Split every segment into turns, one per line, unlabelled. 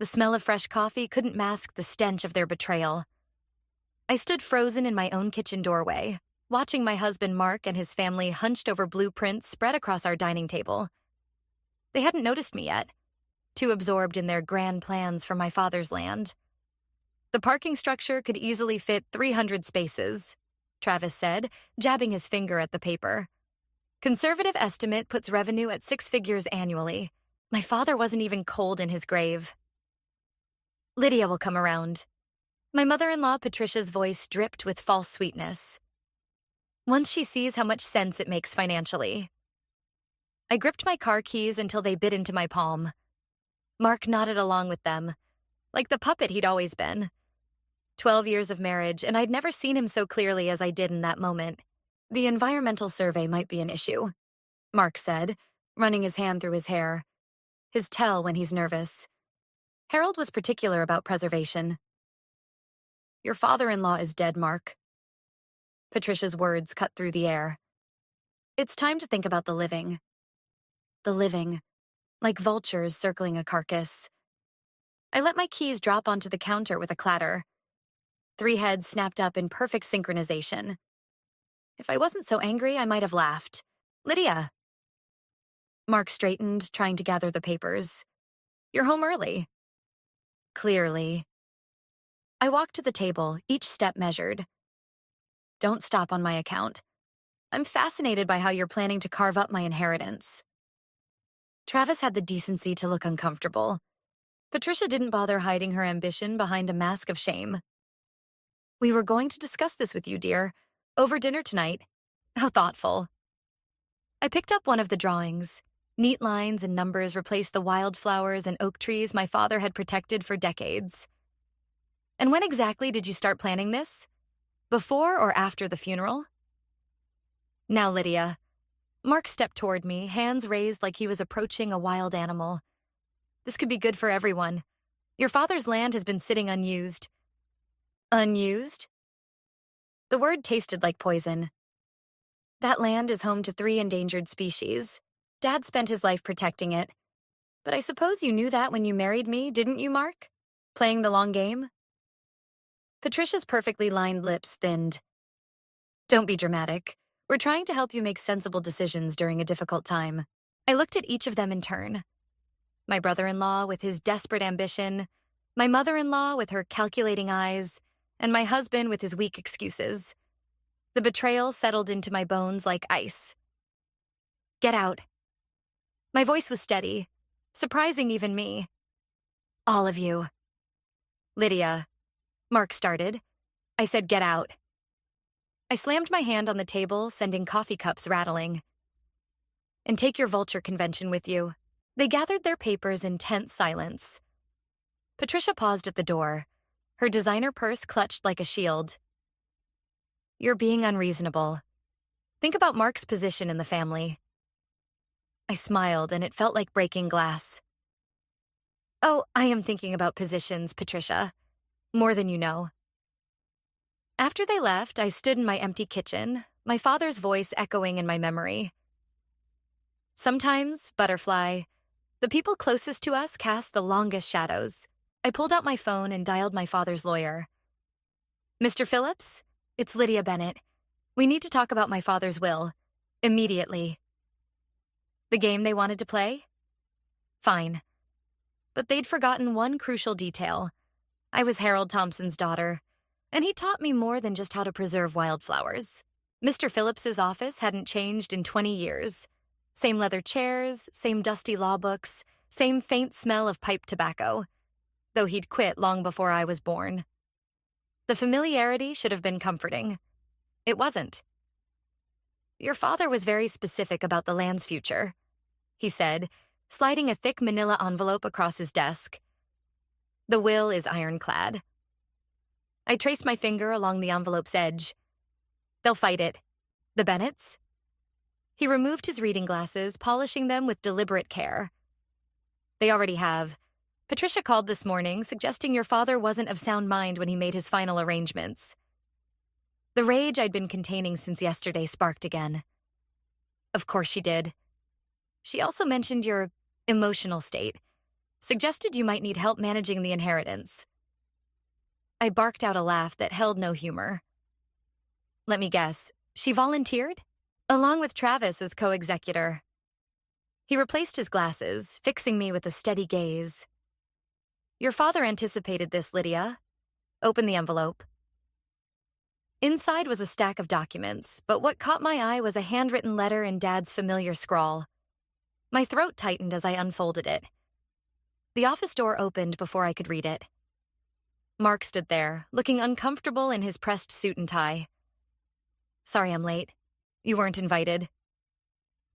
The smell of fresh coffee couldn't mask the stench of their betrayal. I stood frozen in my own kitchen doorway, watching my husband Mark and his family hunched over blueprints spread across our dining table. They hadn't noticed me yet, too absorbed in their grand plans for my father's land. The parking structure could easily fit 300 spaces, Travis said, jabbing his finger at the paper. Conservative estimate puts revenue at 6 figures annually. My father wasn't even cold in his grave. Lydia will come around. My mother-in-law Patricia's voice dripped with false sweetness. Once she sees how much sense it makes financially. I gripped my car keys until they bit into my palm. Mark nodded along with them, like the puppet he'd always been. 12 years of marriage, and I'd never seen him so clearly as I did in that moment. The environmental survey might be an issue, Mark said, running his hand through his hair. His tell when he's nervous. Harold was particular about preservation. Your father-in-law is dead, Mark. Patricia's words cut through the air. It's time to think about the living. The living, like vultures circling a carcass. I let my keys drop onto the counter with a clatter. 3 heads snapped up in perfect synchronization. If I wasn't so angry, I might have laughed. Lydia! Mark straightened, trying to gather the papers. You're home early. Clearly. I walked to the table, each step measured. Don't stop on my account. I'm fascinated by how you're planning to carve up my inheritance. Travis had the decency to look uncomfortable. Patricia didn't bother hiding her ambition behind a mask of shame. We were going to discuss this with you, dear. Over dinner tonight. How thoughtful. I picked up one of the drawings. Neat lines and numbers replaced the wildflowers and oak trees my father had protected for decades. And when exactly did you start planning this? Before or after the funeral? Now, Lydia. Mark stepped toward me, hands raised like he was approaching a wild animal. This could be good for everyone. Your father's land has been sitting unused. Unused? The word tasted like poison. That land is home to 3 endangered species. Dad spent his life protecting it. But I suppose you knew that when you married me, didn't you, Mark? Playing the long game? Patricia's perfectly lined lips thinned. Don't be dramatic. We're trying to help you make sensible decisions during a difficult time. I looked at each of them in turn. My brother-in-law with his desperate ambition, my mother-in-law with her calculating eyes, and my husband with his weak excuses. The betrayal settled into my bones like ice. Get out. My voice was steady, surprising even me. All of you. Lydia. Mark started. I said get out. I slammed my hand on the table, sending coffee cups rattling. And take your vulture convention with you. They gathered their papers in tense silence. Patricia paused at the door, her designer purse clutched like a shield. You're being unreasonable. Think about Mark's position in the family. I smiled, and it felt like breaking glass. Oh, I am thinking about positions, Patricia. More than you know. After they left, I stood in my empty kitchen, my father's voice echoing in my memory. Sometimes, Butterfly, the people closest to us cast the longest shadows. I pulled out my phone and dialed my father's lawyer. Mr. Phillips, it's Lydia Bennett. We need to talk about my father's will. Immediately. The game they wanted to play? Fine. But they'd forgotten one crucial detail. I was Harold Thompson's daughter, and he taught me more than just how to preserve wildflowers. Mr. Phillips's office hadn't changed in 20 years. Same leather chairs, same dusty law books, same faint smell of pipe tobacco, though he'd quit long before I was born. The familiarity should have been comforting. It wasn't. Your father was very specific about the land's future, he said, sliding a thick manila envelope across his desk. The will is ironclad. I traced my finger along the envelope's edge. They'll fight it. The Bennetts? He removed his reading glasses, polishing them with deliberate care. They already have. Patricia called this morning, suggesting your father wasn't of sound mind when he made his final arrangements. The rage I'd been containing since yesterday sparked again. Of course she did. She also mentioned your emotional state. Suggested you might need help managing the inheritance. I barked out a laugh that held no humor. Let me guess, she volunteered? Along with Travis as co-executor. He replaced his glasses, fixing me with a steady gaze. Your father anticipated this, Lydia. Open the envelope. Inside was a stack of documents, but what caught my eye was a handwritten letter in Dad's familiar scrawl. My throat tightened as I unfolded it. The office door opened before I could read it. Mark stood there, looking uncomfortable in his pressed suit and tie. Sorry I'm late. You weren't invited.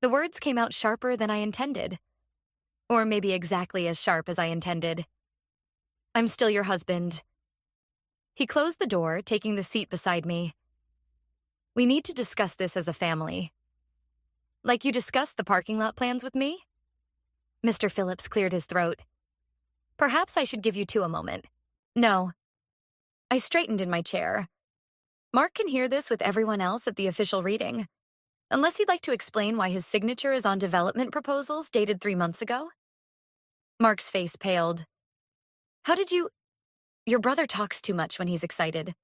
The words came out sharper than I intended. Or maybe exactly as sharp as I intended. I'm still your husband. He closed the door, taking the seat beside me. We need to discuss this as a family. Like you discussed the parking lot plans with me? Mr. Phillips cleared his throat. Perhaps I should give you two a moment. No. I straightened in my chair. Mark can hear this with everyone else at the official reading. Unless he'd like to explain why his signature is on development proposals dated 3 months ago? Mark's face paled. How did you... Your brother talks too much when he's excited.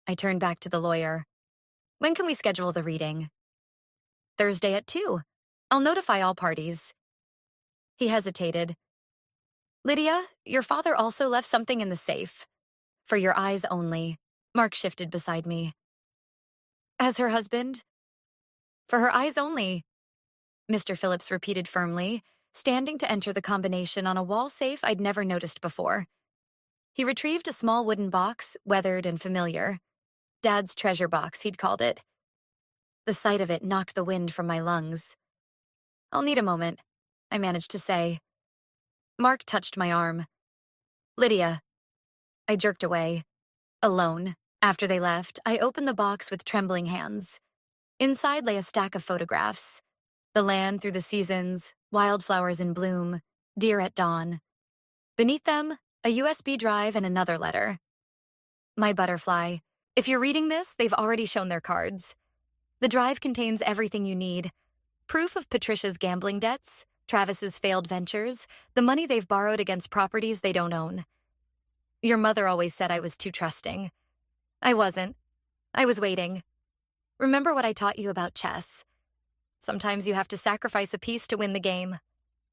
I turned back to the lawyer. When can we schedule the reading? Thursday at 2. I'll notify all parties. He hesitated. Lydia, your father also left something in the safe. For your eyes only. Mark shifted beside me. As her husband? For her eyes only, Mr. Phillips repeated firmly, standing to enter the combination on a wall safe I'd never noticed before. He retrieved a small wooden box, weathered and familiar. Dad's treasure box, he'd called it. The sight of it knocked the wind from my lungs. I'll need a moment, I managed to say. Mark touched my arm. Lydia. I jerked away. Alone. After they left, I opened the box with trembling hands. Inside lay a stack of photographs. The land through the seasons, wildflowers in bloom, deer at dawn. Beneath them, a USB drive and another letter. My butterfly. If you're reading this, they've already shown their cards. The drive contains everything you need. Proof of Patricia's gambling debts, Travis's failed ventures, the money they've borrowed against properties they don't own. Your mother always said I was too trusting. I wasn't. I was waiting. Remember what I taught you about chess? Sometimes you have to sacrifice a piece to win the game.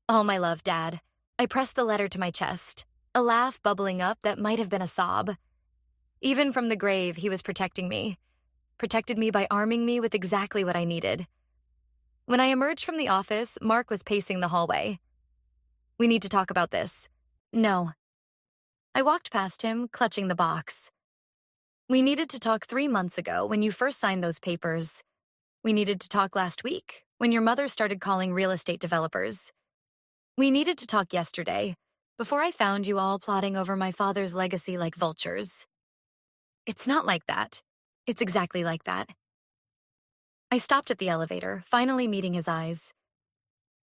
All my love, Dad. I pressed the letter to my chest, a laugh bubbling up that might have been a sob. Even from the grave, he was protecting me. Protected me by arming me with exactly what I needed. When I emerged from the office, Mark was pacing the hallway. We need to talk about this. No. I walked past him, clutching the box. We needed to talk 3 months ago when you first signed those papers. We needed to talk last week when your mother started calling real estate developers. We needed to talk yesterday, before I found you all plotting over my father's legacy like vultures. It's not like that. It's exactly like that. I stopped at the elevator, finally meeting his eyes.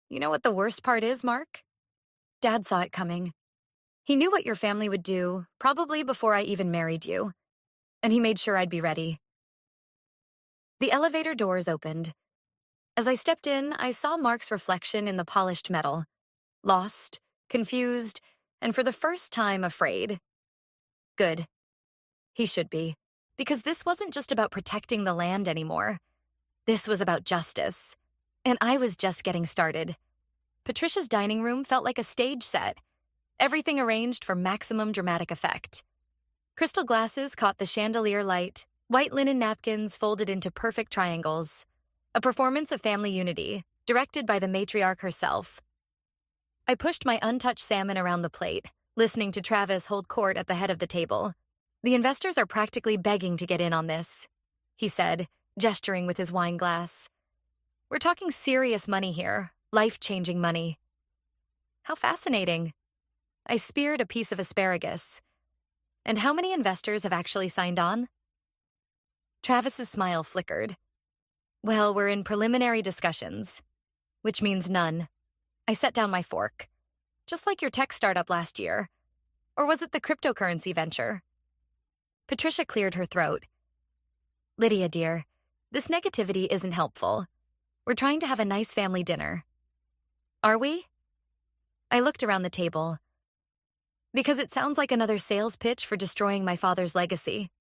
You know what the worst part is, Mark? Dad saw it coming. He knew what your family would do, probably before I even married you. And he made sure I'd be ready. The elevator doors opened. As I stepped in, I saw Mark's reflection in the polished metal. Lost, confused, and for the first time afraid. Good. He should be, because this wasn't just about protecting the land anymore. This was about justice. And I was just getting started. Patricia's dining room felt like a stage set. Everything arranged for maximum dramatic effect. Crystal glasses caught the chandelier light, white linen napkins folded into perfect triangles. A performance of family unity, directed by the matriarch herself. I pushed my untouched salmon around the plate, listening to Travis hold court at the head of the table. The investors are practically begging to get in on this, he said, gesturing with his wine glass. We're talking serious money here, life-changing money. How fascinating. I speared a piece of asparagus. And how many investors have actually signed on? Travis's smile flickered. Well, we're in preliminary discussions, which means none. I set down my fork. Just like your tech startup last year. Or was it the cryptocurrency venture? Patricia cleared her throat. Lydia, dear, this negativity isn't helpful. We're trying to have a nice family dinner. Are we? I looked around the table. Because it sounds like another sales pitch for destroying my father's legacy.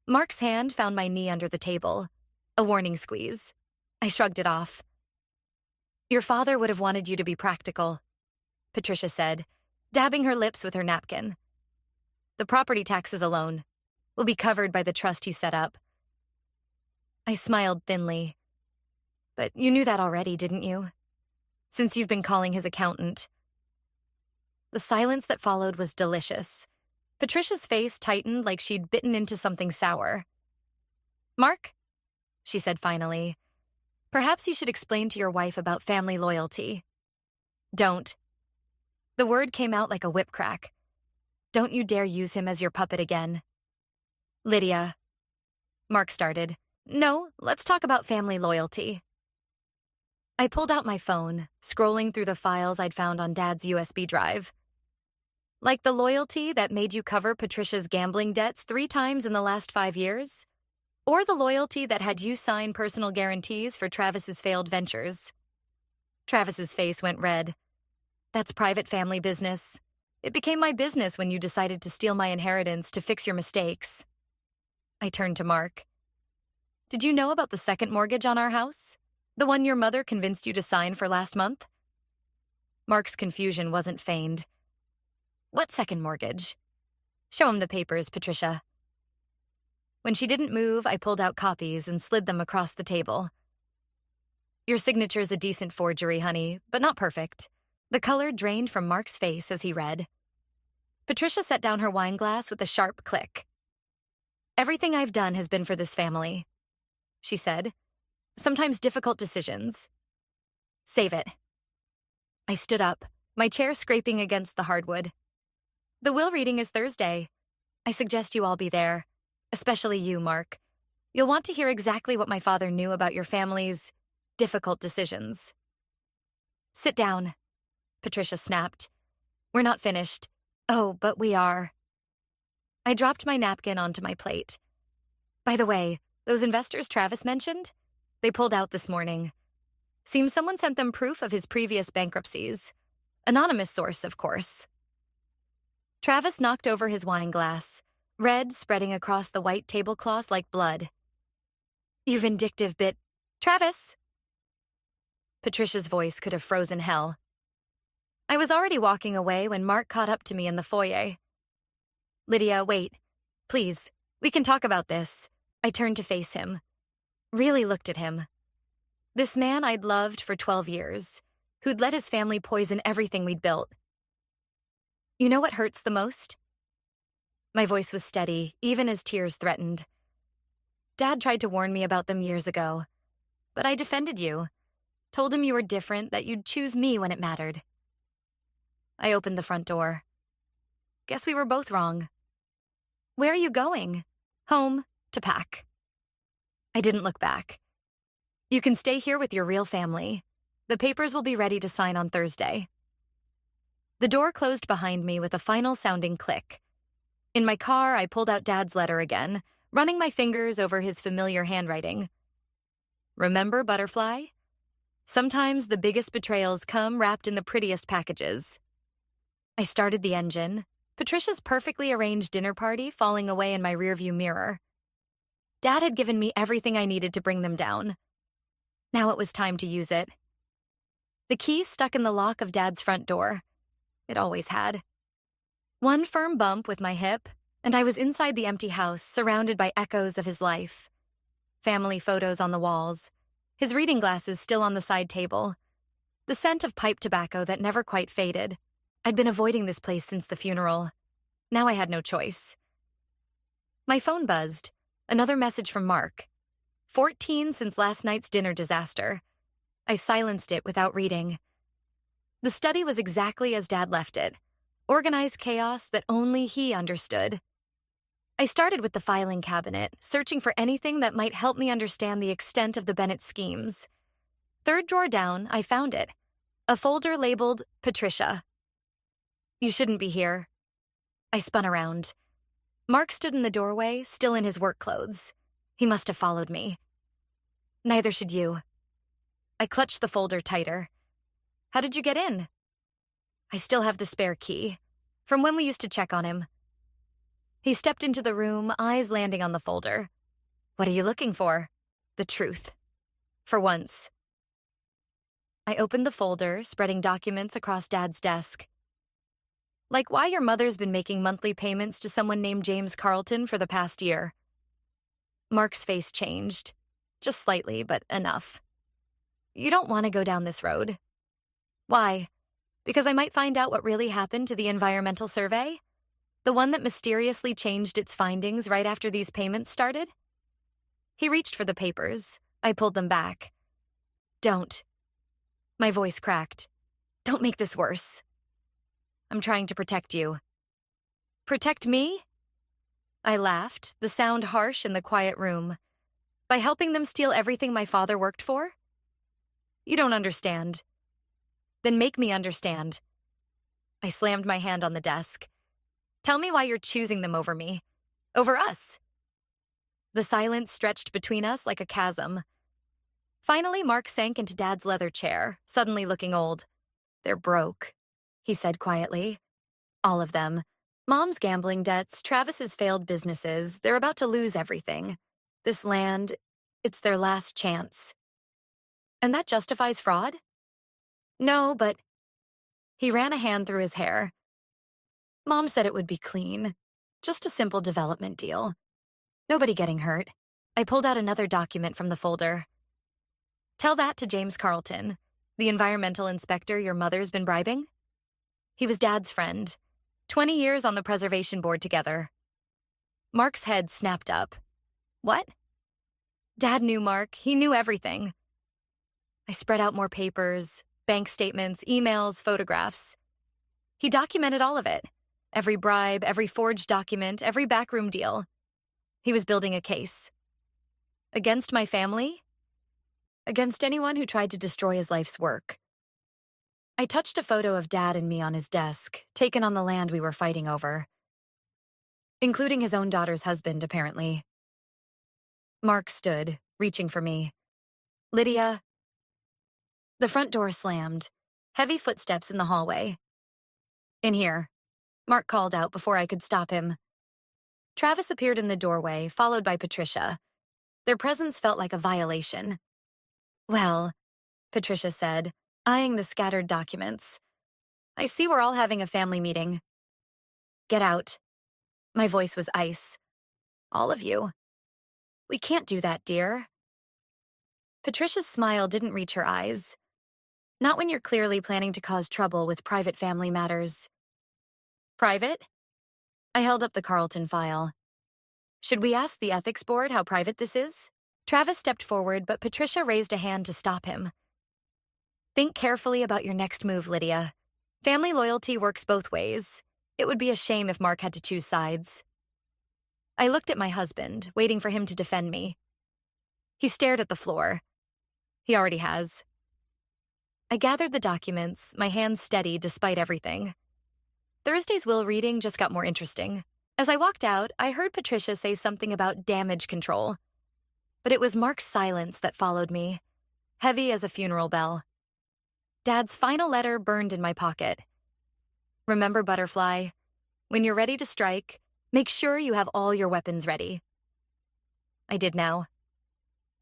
Mark's hand found my knee under the table. A warning squeeze. I shrugged it off. Your father would have wanted you to be practical, Patricia said, dabbing her lips with her napkin. The property taxes alone will be covered by the trust he set up. I smiled thinly. But you knew that already, didn't you? Since you've been calling his accountant. The silence that followed was delicious. Patricia's face tightened like she'd bitten into something sour. Mark, she said finally, perhaps you should explain to your wife about family loyalty. Don't. The word came out like a whip crack. Don't you dare use him as your puppet again. Lydia. Mark started. No, let's talk about family loyalty. I pulled out my phone, scrolling through the files I'd found on Dad's USB drive. Like the loyalty that made you cover Patricia's gambling debts 3 times in the last 5 years? Or the loyalty that had you sign personal guarantees for Travis's failed ventures? Travis's face went red. That's private family business. It became my business when you decided to steal my inheritance to fix your mistakes. I turned to Mark. Did you know about the second mortgage on our house? The one your mother convinced you to sign for last month? Mark's confusion wasn't feigned. What second mortgage? Show him the papers, Patricia. When she didn't move, I pulled out copies and slid them across the table. Your signature's a decent forgery, honey, but not perfect. The color drained from Mark's face as he read. Patricia set down her wine glass with a sharp click. Everything I've done has been for this family, she said. Sometimes difficult decisions. Save it. I stood up, my chair scraping against the hardwood. The will reading is Thursday. I suggest you all be there, especially you, Mark. You'll want to hear exactly what my father knew about your family's difficult decisions. Sit down, Patricia snapped. We're not finished. Oh, but we are. I dropped my napkin onto my plate. By the way, those investors Travis mentioned? They pulled out this morning. Seems someone sent them proof of his previous bankruptcies. Anonymous source, of course. Travis knocked over his wine glass, red spreading across the white tablecloth like blood. You vindictive bit. Travis! Patricia's voice could have frozen hell. I was already walking away when Mark caught up to me in the foyer. Lydia, wait. Please, we can talk about this. I turned to face him. Really looked at him. This man I'd loved for 12 years, who'd let his family poison everything we'd built. You know what hurts the most? My voice was steady, even as tears threatened. Dad tried to warn me about them years ago, but I defended you. Told him you were different, that you'd choose me when it mattered. I opened the front door. Guess we were both wrong. Where are you going? Home, to pack. I didn't look back. You can stay here with your real family. The papers will be ready to sign on Thursday. The door closed behind me with a final sounding click. In my car, I pulled out Dad's letter again, running my fingers over his familiar handwriting. Remember, Butterfly? Sometimes the biggest betrayals come wrapped in the prettiest packages. I started the engine, Patricia's perfectly arranged dinner party falling away in my rearview mirror. Dad had given me everything I needed to bring them down. Now it was time to use it. The key stuck in the lock of Dad's front door. It always had. One firm bump with my hip, and I was inside the empty house, surrounded by echoes of his life. Family photos on the walls, his reading glasses still on the side table, the scent of pipe tobacco that never quite faded. I'd been avoiding this place since the funeral. Now I had no choice. My phone buzzed. Another message from Mark. 14 since last night's dinner disaster. I silenced it without reading. The study was exactly as Dad left it. Organized chaos that only he understood. I started with the filing cabinet, searching for anything that might help me understand the extent of the Bennett schemes. Third drawer down, I found it. A folder labeled Patricia. You shouldn't be here. I spun around. Mark stood in the doorway, still in his work clothes. He must have followed me. Neither should you. I clutched the folder tighter. How did you get in? I still have the spare key, from when we used to check on him. He stepped into the room, eyes landing on the folder. What are you looking for? The truth. For once. I opened the folder, spreading documents across Dad's desk. Like why your mother's been making monthly payments to someone named James Carlton for the past year. Mark's face changed. Just slightly, but enough. You don't want to go down this road. Why? Because I might find out what really happened to the environmental survey? The one that mysteriously changed its findings right after these payments started? He reached for the papers. I pulled them back. Don't. My voice cracked. Don't make this worse. I'm trying to protect you. Protect me? I laughed, the sound harsh in the quiet room. By helping them steal everything my father worked for? You don't understand. Then make me understand. I slammed my hand on the desk. Tell me why you're choosing them over me. Over us. The silence stretched between us like a chasm. Finally, Mark sank into Dad's leather chair, suddenly looking old. They're broke, he said quietly. All of them. Mom's gambling debts, Travis's failed businesses, they're about to lose everything. This land, it's their last chance. And that justifies fraud? No, but... He ran a hand through his hair. Mom said it would be clean. Just a simple development deal. Nobody getting hurt. I pulled out another document from the folder. Tell that to James Carlton, the environmental inspector your mother's been bribing. He was Dad's friend. 20 years on the preservation board together. Mark's head snapped up. What? Dad knew Mark. He knew everything. I spread out more papers, bank statements, emails, photographs. He documented all of it. Every bribe, every forged document, every backroom deal. He was building a case. Against my family? Against anyone who tried to destroy his life's work. I touched a photo of Dad and me on his desk, taken on the land we were fighting over. Including his own daughter's husband, apparently. Mark stood, reaching for me. Lydia. The front door slammed. Heavy footsteps in the hallway. In here. Mark called out before I could stop him. Travis appeared in the doorway, followed by Patricia. Their presence felt like a violation. Well, Patricia said, eyeing the scattered documents. I see we're all having a family meeting. Get out. My voice was ice. All of you. We can't do that, dear. Patricia's smile didn't reach her eyes. Not when you're clearly planning to cause trouble with private family matters. Private? I held up the Carlton file. Should we ask the ethics board how private this is? Travis stepped forward, but Patricia raised a hand to stop him. Think carefully about your next move, Lydia. Family loyalty works both ways. It would be a shame if Mark had to choose sides. I looked at my husband, waiting for him to defend me. He stared at the floor. He already has. I gathered the documents, my hands steady despite everything. Thursday's will reading just got more interesting. As I walked out, I heard Patricia say something about damage control. But it was Mark's silence that followed me, heavy as a funeral bell. Dad's final letter burned in my pocket. Remember, Butterfly, when you're ready to strike, make sure you have all your weapons ready. I did now.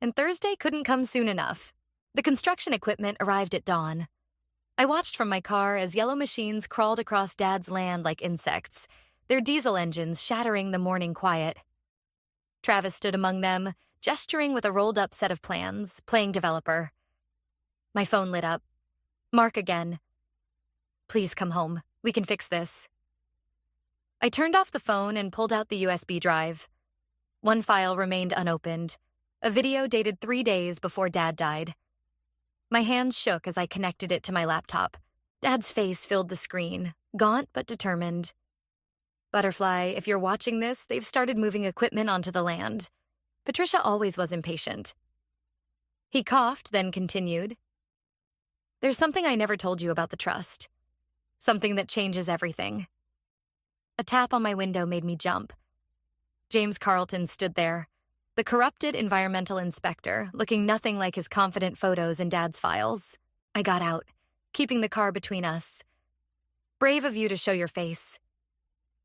And Thursday couldn't come soon enough. The construction equipment arrived at dawn. I watched from my car as yellow machines crawled across Dad's land like insects, their diesel engines shattering the morning quiet. Travis stood among them, gesturing with a rolled-up set of plans, playing developer. My phone lit up. Mark again. Please come home. We can fix this. I turned off the phone and pulled out the USB drive. One file remained unopened, a video dated 3 days before Dad died. My hands shook as I connected it to my laptop. Dad's face filled the screen, gaunt but determined. Butterfly, if you're watching this, they've started moving equipment onto the land. Patricia always was impatient. He coughed, then continued. There's something I never told you about the trust. Something that changes everything. A tap on my window made me jump. James Carlton stood there, the corrupted environmental inspector, looking nothing like his confident photos in Dad's files. I got out, keeping the car between us. Brave of you to show your face.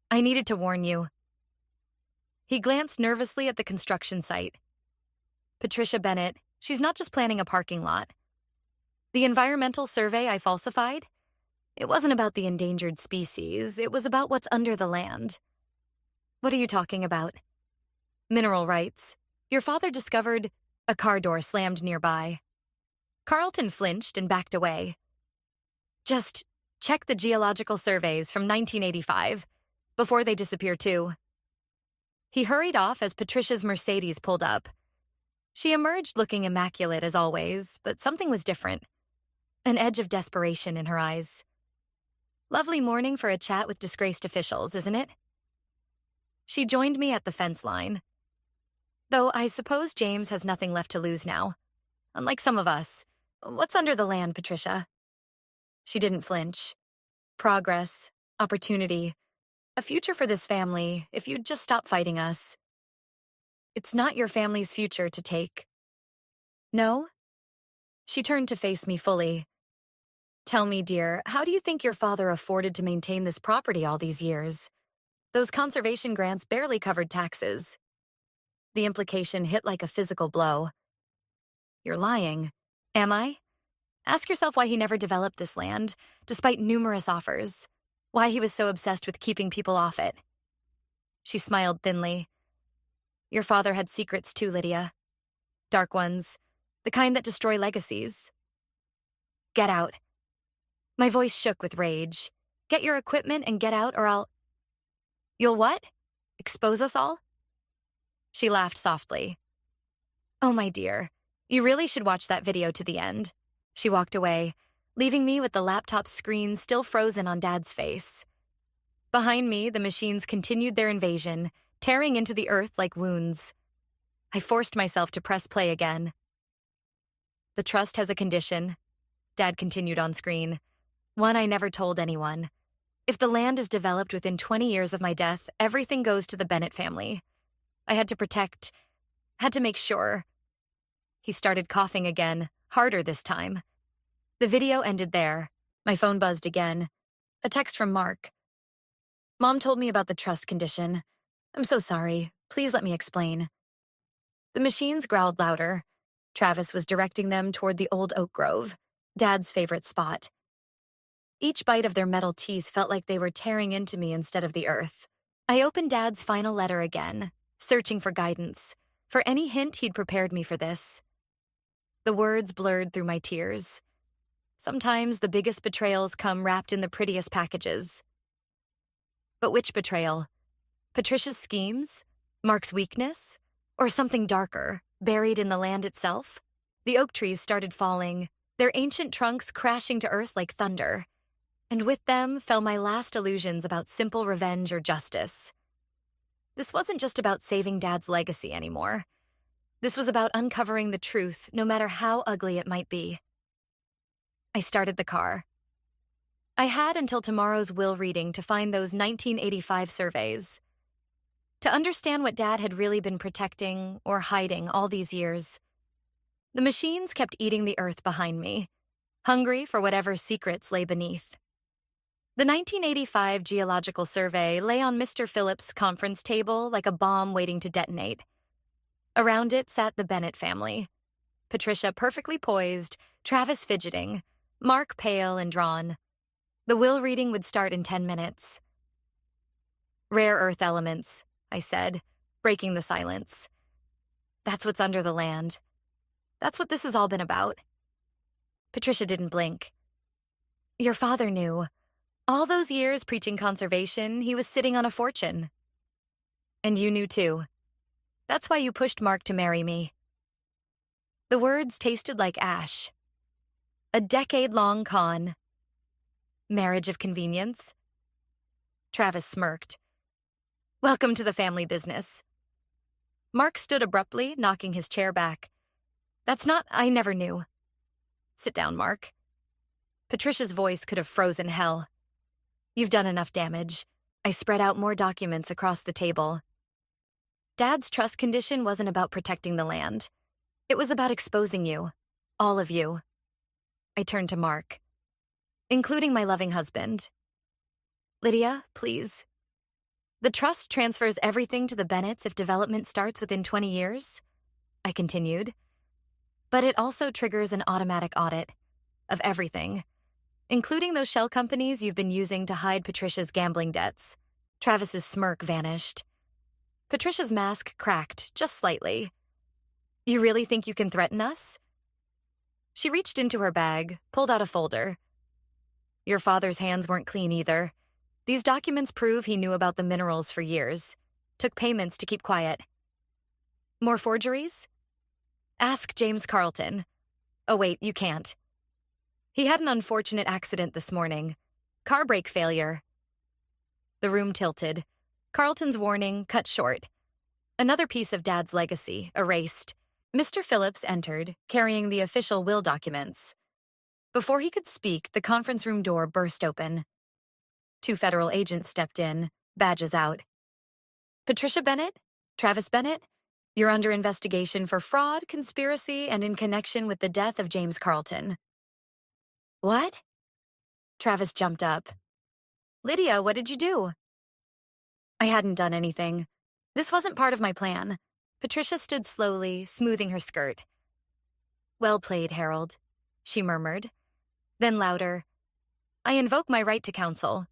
I needed to warn you. He glanced nervously at the construction site. Patricia Bennett, she's not just planning a parking lot. The environmental survey I falsified? It wasn't about the endangered species, it was about what's under the land. What are you talking about? Mineral rights. Your father discovered a car door slammed nearby. Carlton flinched and backed away. Just check the geological surveys from 1985, before they disappear too. He hurried off as Patricia's Mercedes pulled up. She emerged looking immaculate as always, but something was different. An edge of desperation in her eyes. Lovely morning for a chat with disgraced officials, isn't it? She joined me at the fence line. Though I suppose James has nothing left to lose now. Unlike some of us. What's under the land, Patricia? She didn't flinch. Progress, opportunity, a future for this family if you'd just stop fighting us. It's not your family's future to take. No? She turned to face me fully. Tell me, dear, how do you think your father afforded to maintain this property all these years? Those conservation grants barely covered taxes. The implication hit like a physical blow. You're lying. Am I? Ask yourself why he never developed this land, despite numerous offers. Why he was so obsessed with keeping people off it. She smiled thinly. Your father had secrets too, Lydia. Dark ones. The kind that destroy legacies. Get out. My voice shook with rage. Get your equipment and get out or I'll... You'll what? Expose us all? She laughed softly. Oh, my dear. You really should watch that video to the end. She walked away, leaving me with the laptop screen still frozen on Dad's face. Behind me, the machines continued their invasion, tearing into the earth like wounds. I forced myself to press play again. The trust has a condition, Dad continued on screen. One I never told anyone. If the land is developed within 20 years of my death, everything goes to the Bennett family. I had to make sure. He started coughing again, harder this time. The video ended there. My phone buzzed again. A text from Mark. Mom told me about the trust condition. I'm so sorry. Please let me explain. The machines growled louder. Travis was directing them toward the old oak grove, Dad's favorite spot. Each bite of their metal teeth felt like they were tearing into me instead of the earth. I opened Dad's final letter again, searching for guidance, for any hint he'd prepared me for this. The words blurred through my tears. Sometimes the biggest betrayals come wrapped in the prettiest packages. But which betrayal? Patricia's schemes? Mark's weakness? Or something darker, buried in the land itself? The oak trees started falling, their ancient trunks crashing to earth like thunder. And with them fell my last illusions about simple revenge or justice. This wasn't just about saving Dad's legacy anymore. This was about uncovering the truth, no matter how ugly it might be. I started the car. I had until tomorrow's will reading to find those 1985 surveys. To understand what Dad had really been protecting or hiding all these years. The machines kept eating the earth behind me, hungry for whatever secrets lay beneath. The 1985 geological survey lay on Mr. Phillips' conference table like a bomb waiting to detonate. Around it sat the Bennett family. Patricia perfectly poised, Travis fidgeting, Mark pale and drawn. The will reading would start in 10 minutes. Rare earth elements, I said, breaking the silence. That's what's under the land. That's what this has all been about. Patricia didn't blink. Your father knew. All those years preaching conservation, he was sitting on a fortune. And you knew too. That's why you pushed Mark to marry me. The words tasted like ash. A decade-long con. Marriage of convenience. Travis smirked. Welcome to the family business. Mark stood abruptly, knocking his chair back. I never knew. Sit down, Mark. Patricia's voice could have frozen hell. You've done enough damage. I spread out more documents across the table. Dad's trust condition wasn't about protecting the land. It was about exposing you. All of you. I turned to Mark. Including my loving husband. Lydia, please. The trust transfers everything to the Bennetts if development starts within 20 years, I continued. But it also triggers an automatic audit of everything, including those shell companies you've been using to hide Patricia's gambling debts. Travis's smirk vanished. Patricia's mask cracked just slightly. You really think you can threaten us? She reached into her bag, pulled out a folder. Your father's hands weren't clean either. These documents prove he knew about the minerals for years, took payments to keep quiet. More forgeries? Ask James Carlton. Oh wait, you can't. He had an unfortunate accident this morning. Car brake failure. The room tilted. Carlton's warning cut short. Another piece of Dad's legacy erased. Mr. Phillips entered, carrying the official will documents. Before he could speak, the conference room door burst open. 2 federal agents stepped in, badges out. Patricia Bennett? Travis Bennett? You're under investigation for fraud, conspiracy, and in connection with the death of James Carlton. What? Travis jumped up. Lydia, what did you do? I hadn't done anything. This wasn't part of my plan. Patricia stood slowly, smoothing her skirt. Well played, Harold, she murmured. Then louder, I invoke my right to counsel.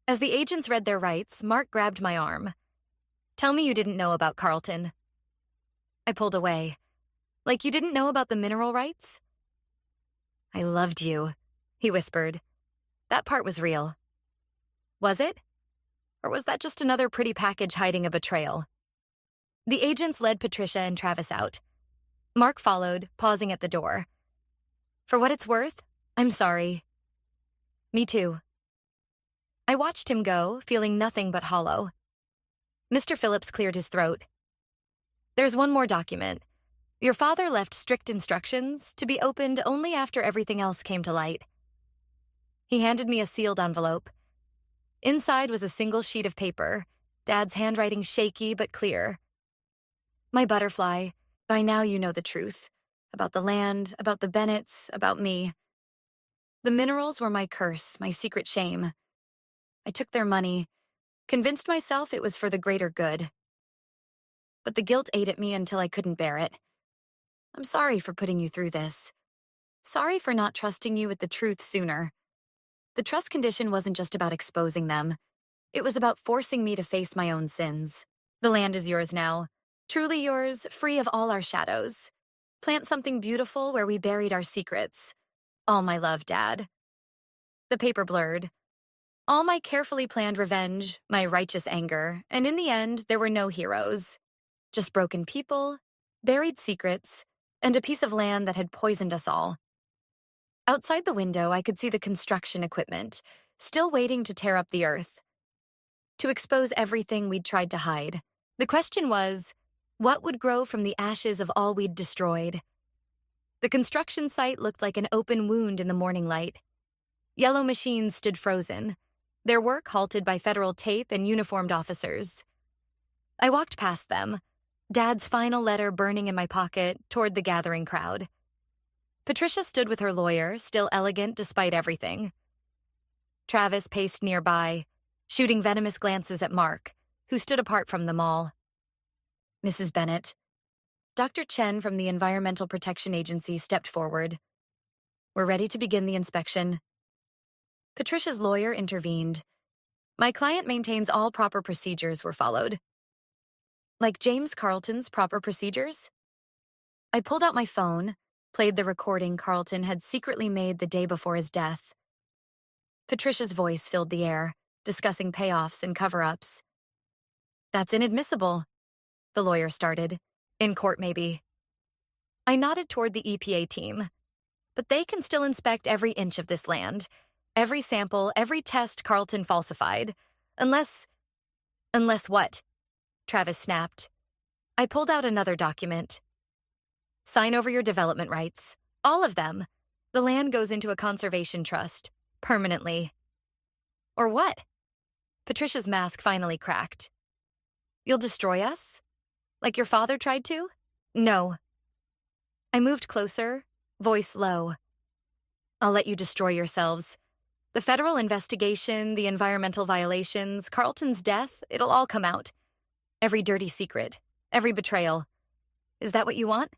As the agents read their rights, Mark grabbed my arm. Tell me you didn't know about Carlton. I pulled away. Like you didn't know about the mineral rights? I loved you, he whispered. That part was real. Was it? Or was that just another pretty package hiding a betrayal? The agents led Patricia and Travis out. Mark followed, pausing at the door. For what it's worth, I'm sorry. Me too. I watched him go, feeling nothing but hollow. Mr. Phillips cleared his throat. There's one more document. Your father left strict instructions to be opened only after everything else came to light. He handed me a sealed envelope. Inside was a single sheet of paper, Dad's handwriting shaky but clear. My butterfly, by now you know the truth. About the land, about the Bennetts, about me. The minerals were my curse, my secret shame. I took their money, convinced myself it was for the greater good. But the guilt ate at me until I couldn't bear it. I'm sorry for putting you through this. Sorry for not trusting you with the truth sooner. The trust condition wasn't just about exposing them. It was about forcing me to face my own sins. The land is yours now. Truly yours, free of all our shadows. Plant something beautiful where we buried our secrets. All my love, Dad. The paper blurred. All my carefully planned revenge, my righteous anger, and in the end, there were no heroes. Just broken people, buried secrets, and a piece of land that had poisoned us all. Outside the window, I could see the construction equipment, still waiting to tear up the earth. To expose everything we'd tried to hide. The question was, what would grow from the ashes of all we'd destroyed? The construction site looked like an open wound in the morning light. Yellow machines stood frozen, their work halted by federal tape and uniformed officers. I walked past them, Dad's final letter burning in my pocket, toward the gathering crowd. Patricia stood with her lawyer, still elegant despite everything. Travis paced nearby, shooting venomous glances at Mark, who stood apart from them all. Mrs. Bennett. Dr. Chen from the Environmental Protection Agency stepped forward. We're ready to begin the inspection. Patricia's lawyer intervened. My client maintains all proper procedures were followed. Like James Carlton's proper procedures? I pulled out my phone, played the recording Carlton had secretly made the day before his death. Patricia's voice filled the air, discussing payoffs and cover-ups. That's inadmissible, the lawyer started. In court, maybe. I nodded toward the EPA team. But they can still inspect every inch of this land, every sample, every test Carlton falsified. Unless what? Travis snapped. I pulled out another document. Sign over your development rights. All of them. The land goes into a conservation trust. Permanently. Or what? Patricia's mask finally cracked. You'll destroy us? Like your father tried to? No. I moved closer, voice low. I'll let you destroy yourselves. The federal investigation, the environmental violations, Carlton's death, it'll all come out. Every dirty secret, every betrayal. Is that what you want?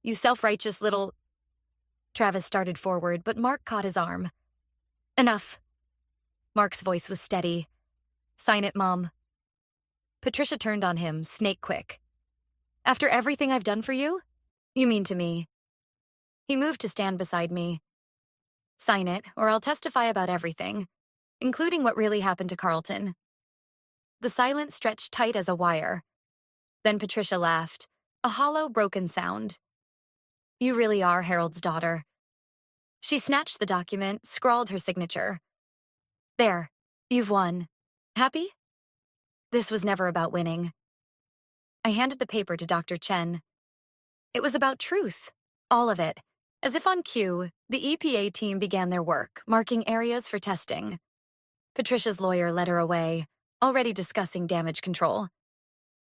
You self-righteous little... Travis started forward, but Mark caught his arm. Enough. Mark's voice was steady. Sign it, Mom. Patricia turned on him, snake quick. After everything I've done for you? You mean to me? He moved to stand beside me. Sign it, or I'll testify about everything, including what really happened to Carlton. The silence stretched tight as a wire. Then Patricia laughed, a hollow, broken sound. You really are Harold's daughter. She snatched the document, scrawled her signature. There, you've won. Happy? This was never about winning. I handed the paper to Dr. Chen. It was about truth, all of it. As if on cue, the EPA team began their work, marking areas for testing. Patricia's lawyer led her away, already discussing damage control.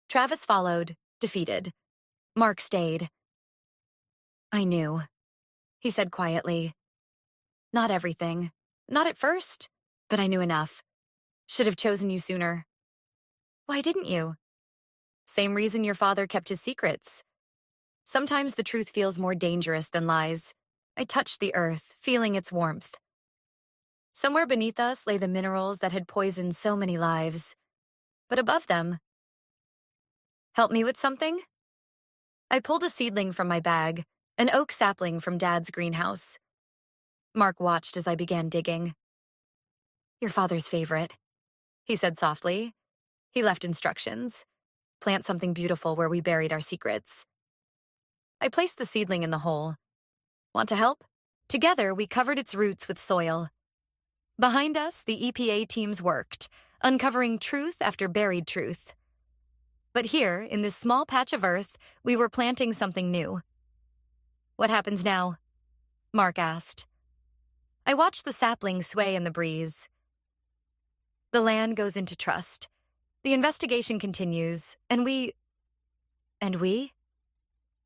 Travis followed, defeated. Mark stayed. I knew, he said quietly. Not everything. Not at first, but I knew enough. Should have chosen you sooner. Why didn't you? Same reason your father kept his secrets. Sometimes the truth feels more dangerous than lies. I touched the earth, feeling its warmth. Somewhere beneath us lay the minerals that had poisoned so many lives. But above them... Help me with something? I pulled a seedling from my bag, an oak sapling from Dad's greenhouse. Mark watched as I began digging. Your father's favorite, he said softly. He left instructions. Plant something beautiful where we buried our secrets. I placed the seedling in the hole. Want to help? Together, we covered its roots with soil. Behind us, the EPA teams worked, uncovering truth after buried truth. But here, in this small patch of earth, we were planting something new. What happens now? Mark asked. I watched the sapling sway in the breeze. The land goes into trust. The investigation continues, and we...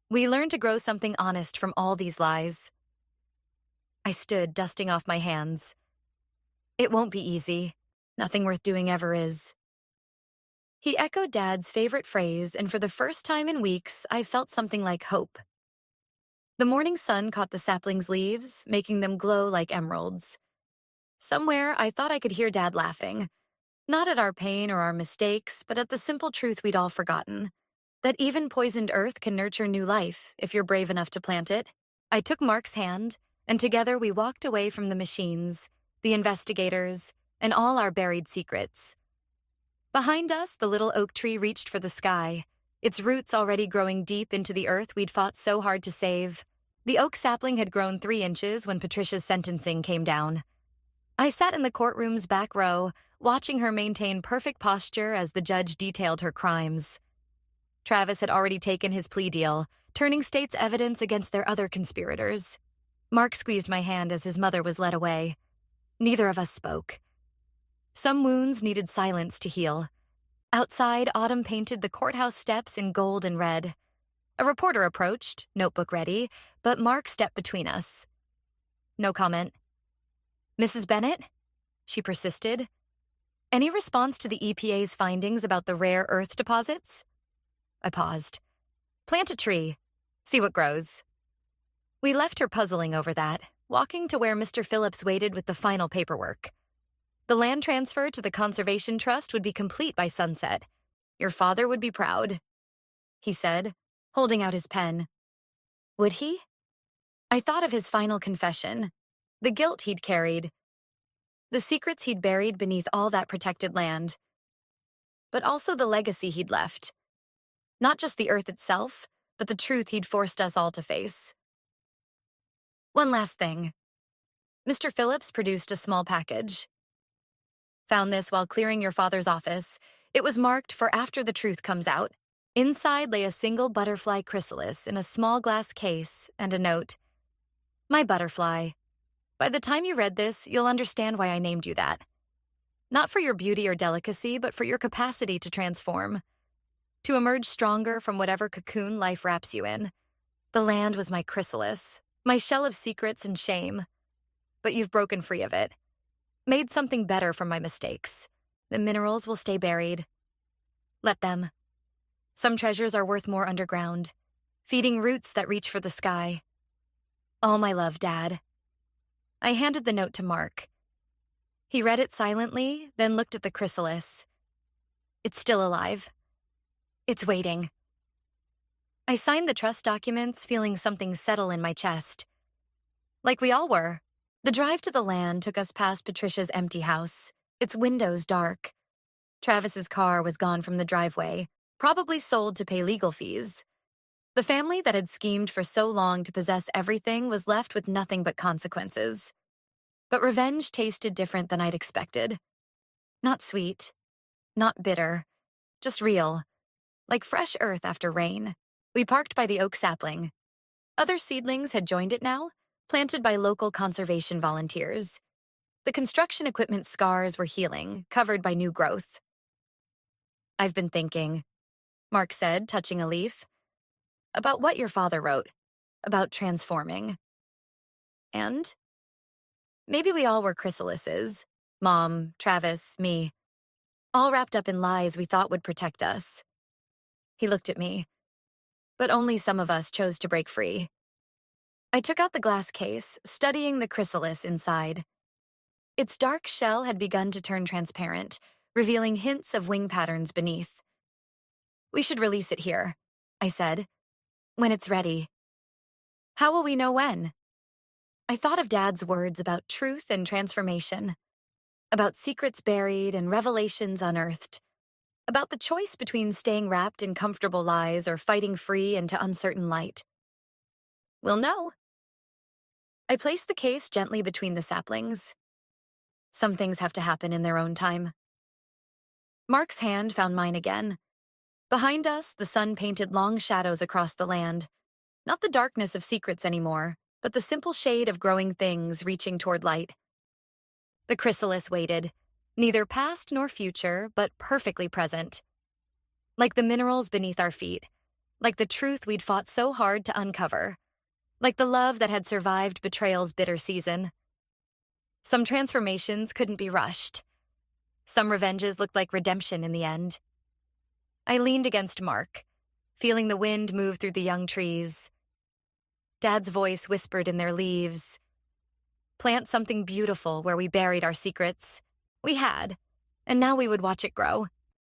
We learned to grow something honest from all these lies. I stood, dusting off my hands. It won't be easy. Nothing worth doing ever is. He echoed Dad's favorite phrase, and for the first time in weeks, I felt something like hope. The morning sun caught the sapling's leaves, making them glow like emeralds. Somewhere, I thought I could hear Dad laughing. Not at our pain or our mistakes, but at the simple truth we'd all forgotten. That even poisoned earth can nurture new life if you're brave enough to plant it. I took Mark's hand, and together we walked away from the machines, the investigators, and all our buried secrets. Behind us, the little oak tree reached for the sky, its roots already growing deep into the earth we'd fought so hard to save. The oak sapling had grown 3 inches when Patricia's sentencing came down. I sat in the courtroom's back row, watching her maintain perfect posture as the judge detailed her crimes. Travis had already taken his plea deal, turning state's evidence against their other conspirators. Mark squeezed my hand as his mother was led away. Neither of us spoke. Some wounds needed silence to heal. Outside, autumn painted the courthouse steps in gold and red. A reporter approached, notebook ready, but Mark stepped between us. No comment. Mrs. Bennett? She persisted. Any response to the EPA's findings about the rare earth deposits? I paused. Plant a tree. See what grows. We left her puzzling over that, walking to where Mr. Phillips waited with the final paperwork. The land transfer to the Conservation Trust would be complete by sunset. Your father would be proud, he said, holding out his pen. Would he? I thought of his final confession, the guilt he'd carried, the secrets he'd buried beneath all that protected land, but also the legacy he'd left. Not just the earth itself, but the truth he'd forced us all to face. One last thing. Mr. Phillips produced a small package. Found this while clearing your father's office. It was marked for after the truth comes out. Inside lay a single butterfly chrysalis in a small glass case and a note. My butterfly. By the time you read this, you'll understand why I named you that. Not for your beauty or delicacy, but for your capacity to transform. To emerge stronger from whatever cocoon life wraps you in. The land was my chrysalis, my shell of secrets and shame. but you've broken free of it. Made something better from my mistakes. The minerals will stay buried. Let them. Some treasures are worth more underground, feeding roots that reach for the sky. All my love, Dad. I handed the note to Mark. He read it silently, then looked at the chrysalis. It's still alive. It's waiting. I signed the trust documents, feeling something settle in my chest. Like we all were. The drive to the land took us past Patricia's empty house, its windows dark. Travis's car was gone from the driveway, probably sold to pay legal fees. The family that had schemed for so long to possess everything was left with nothing but consequences. But revenge tasted different than I'd expected. Not sweet, not bitter, just real, like fresh earth after rain. We parked by the oak sapling. Other seedlings had joined it now, planted by local conservation volunteers. The construction equipment scars were healing, covered by new growth. I've been thinking, Mark said, touching a leaf, about what your father wrote, about transforming. And maybe we all were chrysalises, Mom, Travis, me, all wrapped up in lies we thought would protect us. He looked at me, but only some of us chose to break free. I took out the glass case, studying the chrysalis inside. Its dark shell had begun to turn transparent, revealing hints of wing patterns beneath. We should release it here, I said, when it's ready. How will we know when? I thought of Dad's words about truth and transformation, about secrets buried and revelations unearthed, about the choice between staying wrapped in comfortable lies or fighting free into uncertain light. We'll know. I placed the case gently between the saplings. Some things have to happen in their own time. Mark's hand found mine again. Behind us, the sun painted long shadows across the land. Not the darkness of secrets anymore, but the simple shade of growing things reaching toward light. The chrysalis waited, neither past nor future, but perfectly present. Like the minerals beneath our feet, like the truth we'd fought so hard to uncover, like the love that had survived betrayal's bitter season. Some transformations couldn't be rushed. Some revenges looked like redemption in the end. I leaned against Mark, feeling the wind move through the young trees. Dad's voice whispered in their leaves. Plant something beautiful where we buried our secrets. We had, and now we would watch it grow.